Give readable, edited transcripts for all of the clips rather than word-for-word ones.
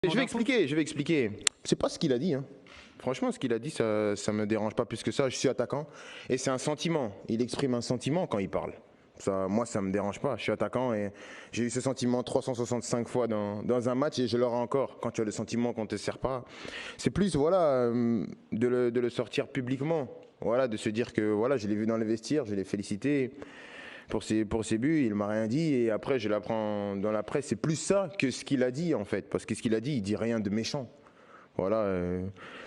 Je vais expliquer. C'est pas ce qu'il a dit, hein. Franchement, ce qu'il a dit, ça me dérange pas plus que ça. Je suis attaquant et c'est un sentiment. Il exprime un sentiment quand il parle. Ça, moi, ça me dérange pas. Je suis attaquant et j'ai eu ce sentiment 365 fois dans un match et je l'aurai encore. Quand tu as le sentiment qu'on te sert pas, c'est plus voilà de le sortir publiquement. Voilà, de se dire que voilà, je l'ai vu dans le vestiaire, je l'ai félicité pour ses buts, il m'a rien dit et après je l'apprends dans la presse. C'est plus ça que ce qu'il a dit en fait, parce que ce qu'il a dit, il dit rien de méchant. Voilà,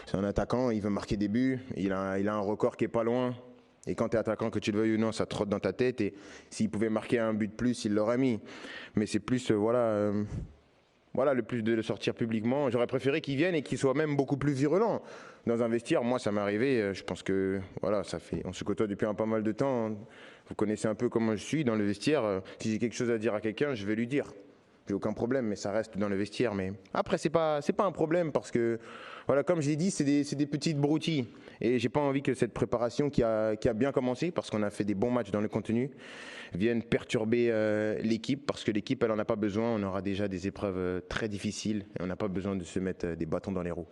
c'est un attaquant, il veut marquer des buts, il a un record qui est pas loin. Et quand tu es attaquant, que tu le veuilles ou non, ça trotte dans ta tête. Et s'il pouvait marquer un but de plus, il l'aurait mis. Mais c'est plus, voilà, le plus de le sortir publiquement. J'aurais préféré qu'il vienne et qu'il soit même beaucoup plus virulent. Dans un vestiaire, moi, ça m'est arrivé. Je pense que, voilà, on se côtoie depuis un pas mal de temps. Vous connaissez un peu comment je suis dans le vestiaire. Si j'ai quelque chose à dire à quelqu'un, je vais lui dire. J'ai aucun problème, mais ça reste dans le vestiaire. Mais après, c'est pas un problème parce que, voilà, comme j'ai dit, c'est des petites broutilles. Et j'ai pas envie que cette préparation qui a bien commencé, parce qu'on a fait des bons matchs dans le contenu, vienne perturber l'équipe, parce que l'équipe, elle en a pas besoin. On aura déjà des épreuves très difficiles et on n'a pas besoin de se mettre des bâtons dans les roues.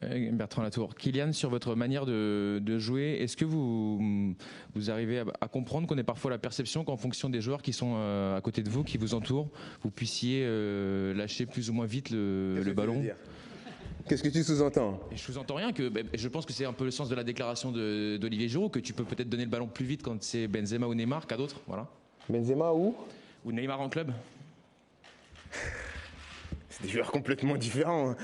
Bertrand Latour, Kylian, sur votre manière de jouer, est-ce que vous arrivez à comprendre qu'on ait parfois la perception qu'en fonction des joueurs qui sont à côté de vous, qui vous entourent, vous puissiez lâcher plus ou moins vite le ballon? Qu'est-ce que tu sous-entends? Je sous-entends rien, je pense que c'est un peu le sens de la déclaration d'Olivier Giroud, que tu peux peut-être donner le ballon plus vite quand c'est Benzema ou Neymar qu'à d'autres, voilà. Benzema ou Neymar en club. C'est des joueurs complètement différents.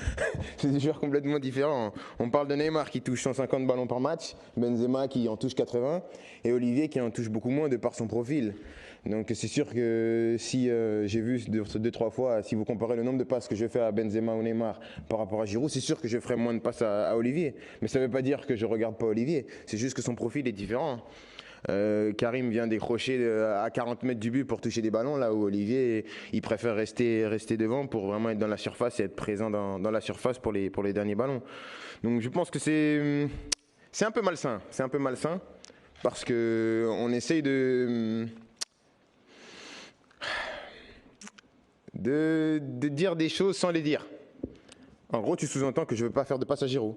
C'est des joueurs complètement différents. On parle de Neymar qui touche 150 ballons par match, Benzema qui en touche 80 et Olivier qui en touche beaucoup moins de par son profil. Donc c'est sûr que si j'ai vu 2-3 fois, si vous comparez le nombre de passes que je fais à Benzema ou Neymar par rapport à Giroud, c'est sûr que je ferai moins de passes à Olivier. Mais ça ne veut pas dire que je ne regarde pas Olivier. C'est juste que son profil est différent. Karim vient décrocher à 40 mètres du but pour toucher des ballons, là où Olivier il préfère rester devant pour vraiment être dans la surface et être présent dans la surface pour les derniers ballons. Donc je pense que c'est un peu malsain. C'est un peu malsain parce qu'on essaye de dire des choses sans les dire. En gros, tu sous-entends que je ne veux pas faire de passe à Giroud.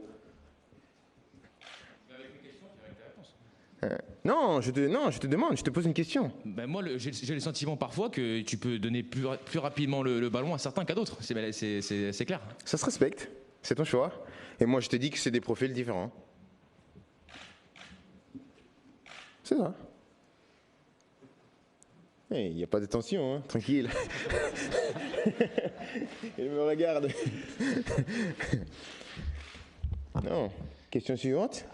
Non, je te demande, je te pose une question. Ben moi, j'ai le sentiment parfois que tu peux donner plus rapidement le ballon à certains qu'à d'autres. C'est clair. Ça se respecte, c'est ton choix. Et moi, je te dis que c'est des profils différents. C'est ça. Il n'y a pas de tension, hein, tranquille. Il me regarde. Non. Question suivante.